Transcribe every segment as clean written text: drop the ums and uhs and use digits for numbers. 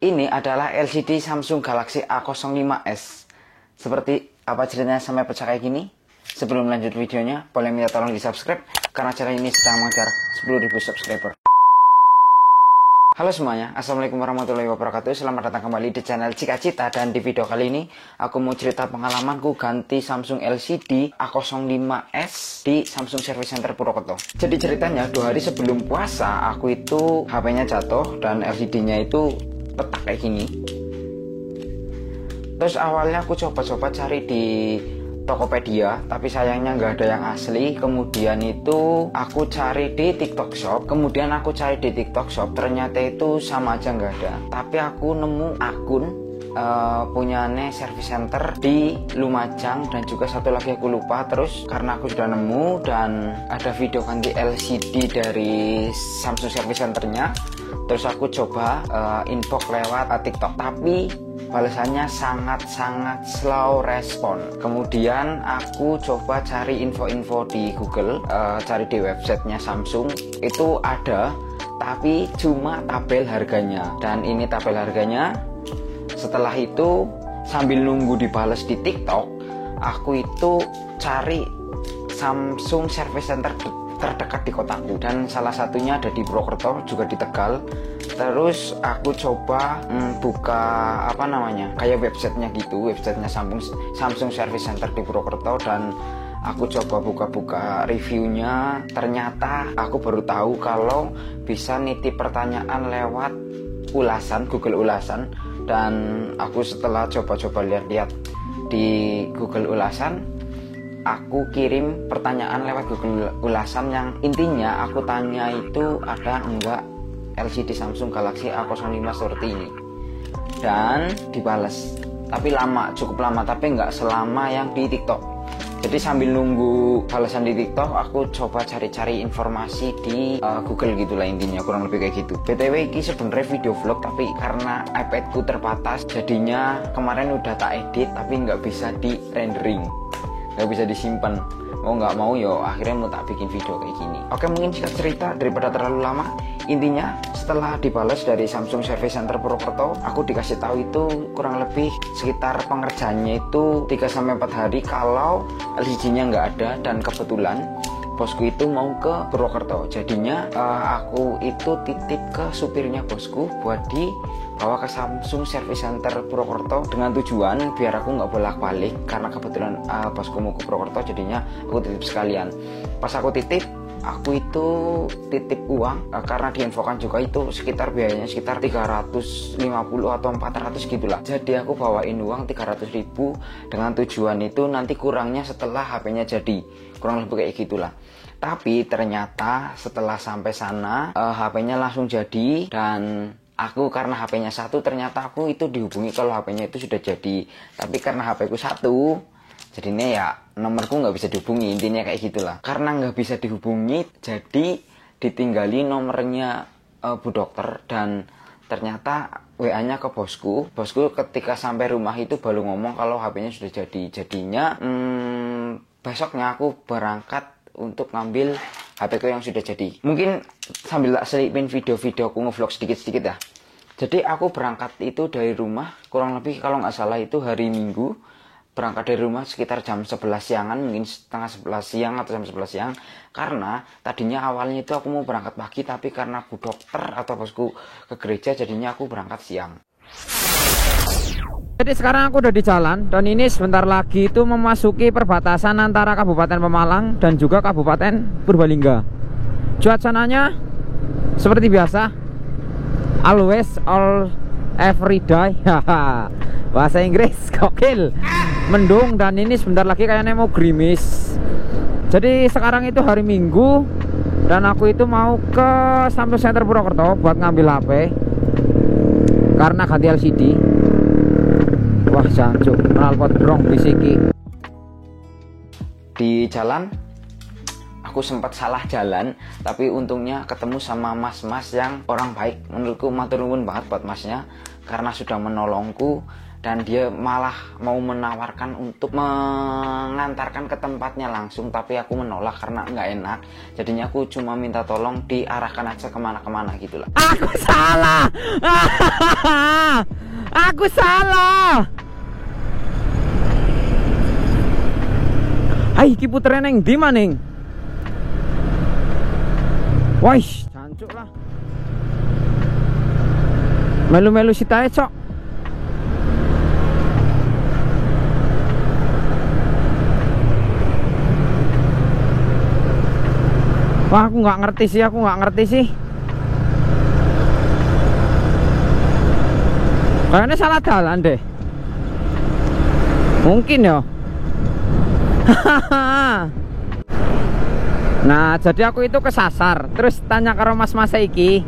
Ini adalah LCD Samsung Galaxy A05s. Seperti apa ceritanya sampai pecah kayak gini? Sebelum lanjut videonya, boleh minta tolong di subscribe karena channel ini sedang mengejar 10.000 subscriber. Halo semuanya, assalamualaikum warahmatullahi wabarakatuh. Selamat datang kembali di channel Cika Cita. Dan di video kali ini aku mau cerita pengalamanku ganti Samsung LCD A05s di Samsung Service Center Purwokerto. Jadi ceritanya 2 hari sebelum puasa aku itu HP-nya jatuh dan LCD-nya itu retak kayak gini. Terus awalnya aku coba-coba cari di Tokopedia, tapi sayangnya nggak ada yang asli. Kemudian itu aku cari di TikTok Shop, kemudian aku cari di TikTok Shop, ternyata itu sama aja nggak ada. Tapi aku nemu akun punyane Service Center di Lumajang dan juga satu lagi aku lupa. Terus karena aku sudah nemu dan ada video ganti LCD dari Samsung Service Centernya, terus aku coba inbox lewat TikTok, tapi balasannya sangat-sangat slow respon. Kemudian aku coba cari info-info di Google, cari di websitenya Samsung, itu ada, tapi cuma tabel harganya. Dan ini tabel harganya. Setelah itu sambil nunggu dibales di TikTok, aku itu cari Samsung Service Center terdekat di kotaku, dan salah satunya ada di Purwokerto, juga di Tegal. Terus aku coba buka kayak websitenya gitu, websitenya Samsung Service Center di Purwokerto, dan aku coba buka-buka reviewnya. Ternyata aku baru tahu kalau bisa nitip pertanyaan lewat ulasan, Google ulasan. Dan aku setelah coba-coba lihat-lihat di Google ulasan, aku kirim pertanyaan lewat Google ulasan yang intinya aku tanya itu ada enggak LCD Samsung Galaxy A05 seperti ini, dan dibales. Tapi lama, cukup lama, tapi enggak selama yang di TikTok. Jadi sambil nunggu balasan di TikTok, aku coba cari-cari informasi di Google gitulah, intinya kurang lebih kayak gitu. BTW ini sebenarnya video vlog, tapi karena iPadku terbatas, jadinya kemarin udah tak edit tapi nggak bisa di rendering, nggak bisa disimpan. Mau nggak mau yo akhirnya mau tak bikin video kayak gini. Oke, mungkin singkat cerita daripada terlalu lama, intinya setelah dibalas dari Samsung Service Center Purwokerto, aku dikasih tahu itu kurang lebih sekitar pengerjaannya itu 3-4 hari kalau LCD-nya nggak ada. Dan kebetulan bosku itu mau ke Purwokerto, jadinya aku itu titip ke supirnya bosku buat dibawa ke Samsung Service Center Purwokerto dengan tujuan biar aku nggak bolak-balik, karena kebetulan bosku mau ke Purwokerto, jadinya aku titip sekalian. Pas aku titip, aku itu titip uang karena diinfokan juga itu sekitar biayanya sekitar 350 atau 400 gitulah. Jadi aku bawain uang 300.000 dengan tujuan itu nanti kurangnya setelah HP-nya jadi, kurang lebih kayak gitulah. Tapi ternyata setelah sampai sana HP-nya langsung jadi, dan aku karena HP-nya satu, ternyata aku itu dihubungi kalau HP-nya itu sudah jadi. Tapi karena HP-ku satu, jadinya ya nomorku nggak bisa dihubungi, intinya kayak gitulah. Karena nggak bisa dihubungi, jadi ditinggali nomornya Bu Dokter, dan ternyata WA-nya ke bosku. Bosku ketika sampai rumah itu baru ngomong kalau HP-nya sudah jadi. Jadinya besoknya aku berangkat untuk ngambil HP-ku yang sudah jadi. Mungkin sambil tak selipin video-video aku ngevlog sedikit-sedikit ya. Jadi aku berangkat itu dari rumah kurang lebih kalau nggak salah itu hari Minggu. Berangkat dari rumah sekitar jam 11 siangan, mungkin setengah 11 siang atau jam 11 siang. Karena tadinya awalnya itu aku mau berangkat pagi, tapi karena Bu Dokter atau bosku ke gereja, jadinya aku berangkat siang. Jadi sekarang aku udah di jalan, dan ini sebentar lagi itu memasuki perbatasan antara Kabupaten Pemalang dan juga Kabupaten Purbalingga. Cuacanya seperti biasa, always, all, every day. Bahasa Inggris gokil. Mendung, dan ini sebentar lagi kayaknya mau gerimis. Jadi sekarang itu hari Minggu, dan aku itu mau ke Samsung Center Purwokerto buat ngambil HP karena ganti LCD. Wah, jancuk, knalpot brong bisiki. Di jalan aku sempat salah jalan, tapi untungnya ketemu sama mas-mas yang orang baik. Menurutku matur nuwun banget buat masnya karena sudah menolongku dan dia malah mau menawarkan untuk mengantarkan ke tempatnya langsung, tapi aku menolak karena nggak enak. Jadinya aku cuma minta tolong diarahkan aja kemana-kemana gitulah. Aku salah. Aku salah. Hai, iki putere neng ndi maning? Wais, jancuk lah. Melu-melu sitae, Cok. Wah, aku nggak ngerti sih, Kayaknya salah jalan deh. Mungkin ya. Nah, jadi aku itu kesasar. Terus tanya karo mas-mas iki.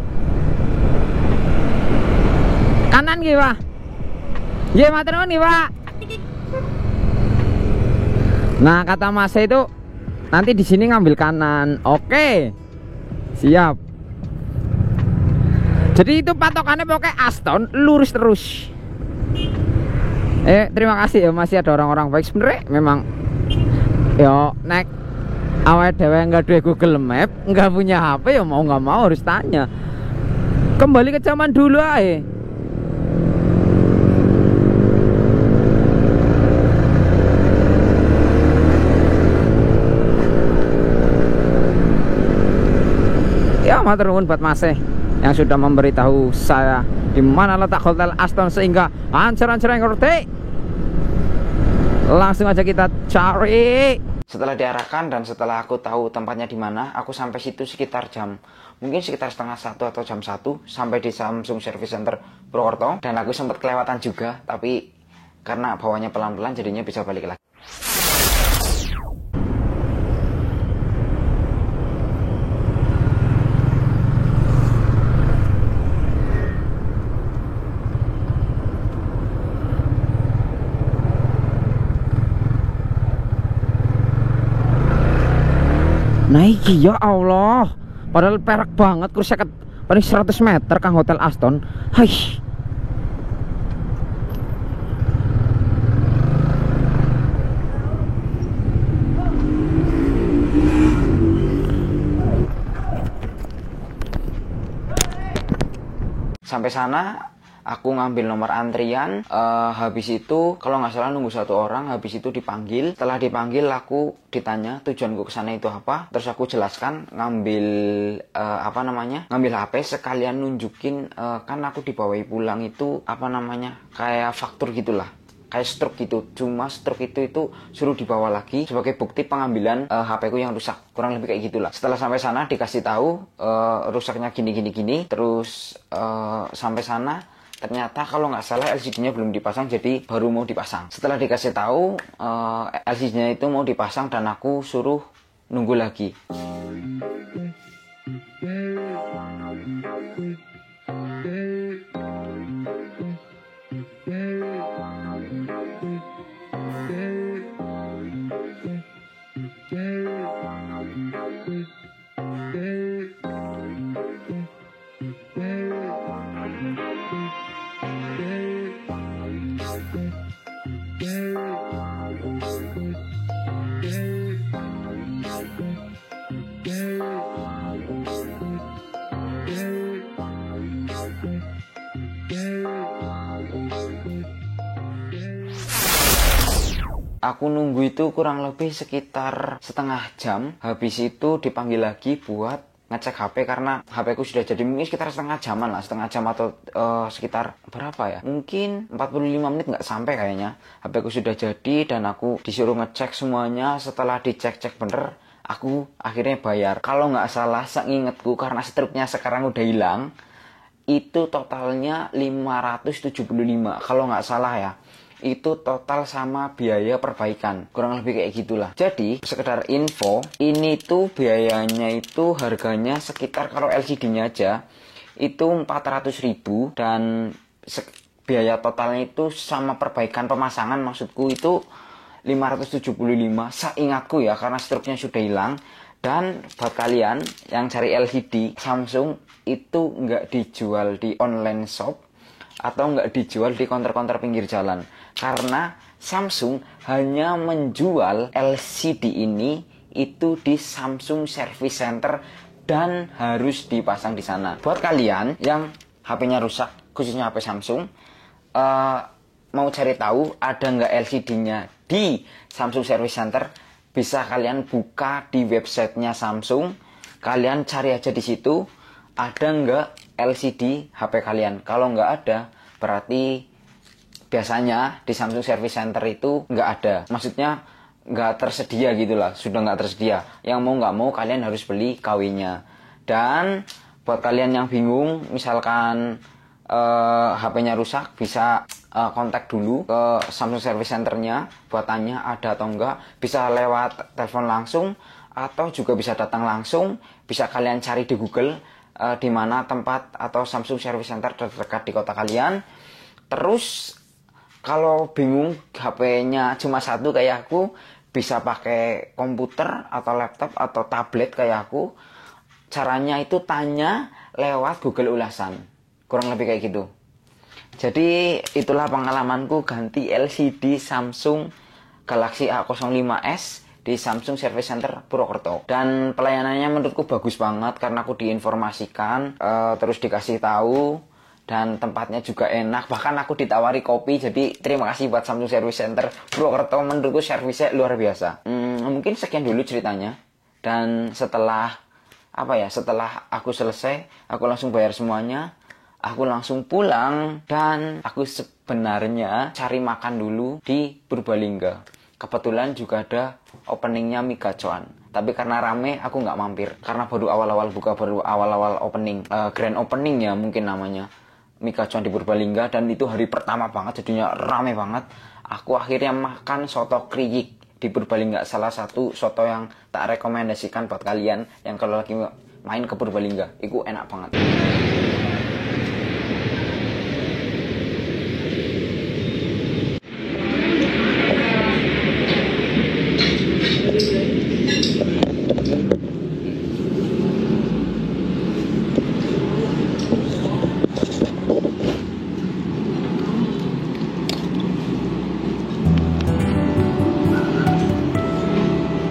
Kanan nggih, Pak? Nggih, matur nuwun nggih, Pak. Nah, kata mas itu nanti di sini ngambil kanan. Oke. Siap. Jadi itu patokannya pokoknya Aston lurus terus. Terima kasih ya, masih ada orang-orang baik sebenarnya. Memang yo nek awake dhewe enggak duwe Google Map, enggak punya HP, ya mau nggak mau harus tanya. Kembali ke zaman dulu aja. Ya, matur nuwun buat Mas yang sudah memberitahu saya di mana letak Hotel Aston sehingga ancur-ancur yang ngerti. Langsung aja kita cari. Setelah diarahkan dan setelah aku tahu tempatnya di mana, aku sampai situ sekitar mungkin sekitar setengah 1 atau jam 1 sampai di Samsung Service Center Purwokerto. Dan aku sempat kelewatan juga, tapi karena bawanya pelan-pelan jadinya bisa balik lagi. Nah iki ya Allah, padahal perak banget kursi paling 100 meter kang Hotel Aston. Hai. Sampai sana aku ngambil nomor antrian, habis itu kalau nggak salah nunggu 1 orang, habis itu dipanggil. Setelah dipanggil aku ditanya tujuanku ke sana itu apa, terus aku jelaskan ngambil ngambil HP sekalian nunjukin kan aku dibawahi pulang itu kayak faktur gitulah, kayak struk gitu. Cuma struk itu suruh dibawa lagi sebagai bukti pengambilan HP ku yang rusak, kurang lebih kayak gitulah. Setelah sampai sana dikasih tahu rusaknya gini. Terus sampai sana ternyata kalau nggak salah LCD-nya belum dipasang, jadi baru mau dipasang. Setelah dikasih tahu LCD-nya itu mau dipasang dan aku suruh nunggu lagi. Aku nunggu itu kurang lebih sekitar setengah jam. Habis itu dipanggil lagi buat ngecek HP karena HP ku sudah jadi. Mungkin sekitar setengah jaman lah, setengah jam atau sekitar berapa ya, mungkin 45 menit nggak sampai kayaknya. HP ku sudah jadi dan aku disuruh ngecek semuanya. Setelah dicek-cek bener, aku akhirnya bayar. Kalau nggak salah seingetku, karena struknya sekarang udah hilang, itu totalnya 575 kalau nggak salah ya. Itu total sama biaya perbaikan, kurang lebih kayak gitulah. Jadi sekedar info, ini tuh biayanya itu harganya sekitar kalau LCD-nya aja itu 400.000 dan biaya totalnya itu sama perbaikan pemasangan maksudku itu 575 seingatku ya, karena struknya sudah hilang. Dan buat kalian yang cari LCD Samsung itu nggak dijual di online shop, atau nggak dijual di counter-counter pinggir jalan. Karena Samsung hanya menjual LCD ini itu di Samsung Service Center dan harus dipasang di sana. Buat kalian yang HP-nya rusak, khususnya HP Samsung, mau cari tahu ada nggak LCD-nya di Samsung Service Center, bisa kalian buka di websitenya Samsung. Kalian cari aja di situ, ada nggak LCD HP kalian. Kalau nggak ada, berarti biasanya di Samsung Service Center itu nggak ada. Maksudnya nggak tersedia gitulah, sudah nggak tersedia. Yang mau nggak mau kalian harus beli KW-nya. Dan buat kalian yang bingung, misalkan HP-nya rusak, bisa kontak dulu ke Samsung Service Center-nya buat tanya ada atau enggak. Bisa lewat telepon langsung atau juga bisa datang langsung. Bisa kalian cari di Google di mana tempat atau Samsung Service Center terdekat di kota kalian. Terus kalau bingung HP-nya cuma satu kayak aku, bisa pakai komputer atau laptop atau tablet kayak aku. Caranya itu tanya lewat Google ulasan. Kurang lebih kayak gitu. Jadi itulah pengalamanku ganti LCD Samsung Galaxy A05s di Samsung Service Center Purwokerto. Dan pelayanannya menurutku bagus banget karena aku diinformasikan, terus dikasih tahu, dan tempatnya juga enak. Bahkan aku ditawari kopi. Jadi terima kasih buat Samsung Service Center Purwokerto, menurutku servisnya luar biasa. Mungkin sekian dulu ceritanya. Dan setelah aku selesai, aku langsung bayar semuanya. Aku langsung pulang dan aku sebenarnya cari makan dulu di Purbalingga. Kebetulan juga ada openingnya mie gacoan. Tapi karena rame aku nggak mampir. Karena baru awal-awal buka, baru awal-awal opening. Grand opening ya mungkin namanya. Mie gacoan di Purbalingga, dan itu hari pertama banget jadinya rame banget. Aku akhirnya makan soto kriyik di Purbalingga. Salah satu soto yang tak rekomendasikan buat kalian yang kalau lagi main ke Purbalingga. Itu enak banget.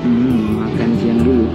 Makan siang dulu.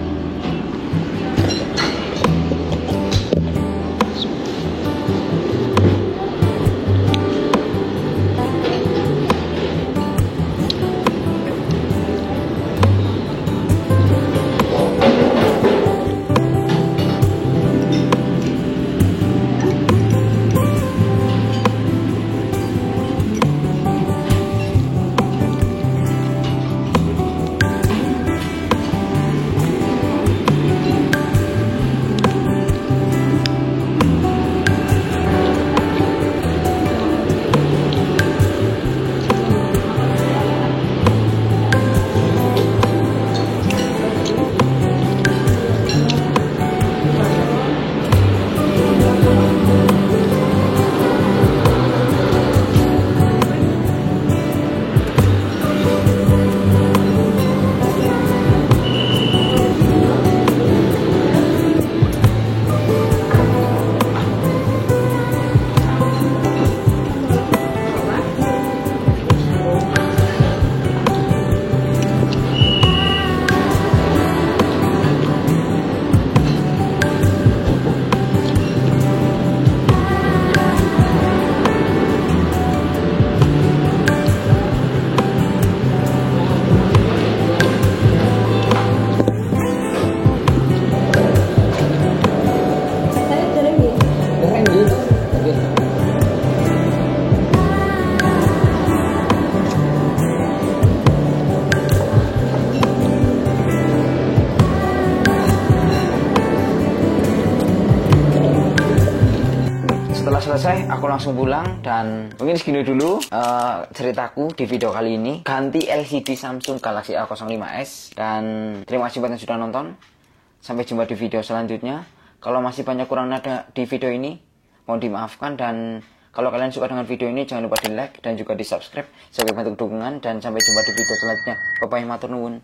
Setelah selesai, aku langsung pulang. Dan mungkin segini dulu ceritaku di video kali ini. Ganti LCD Samsung Galaxy A05s. Dan terima kasih buat yang sudah nonton. Sampai jumpa di video selanjutnya. Kalau masih banyak kurang ada di video ini, mohon dimaafkan. Dan kalau kalian suka dengan video ini, jangan lupa di like dan juga di subscribe sebagai bentuk dukungan. Dan sampai jumpa di video selanjutnya. Bye-bye, matur nuwun.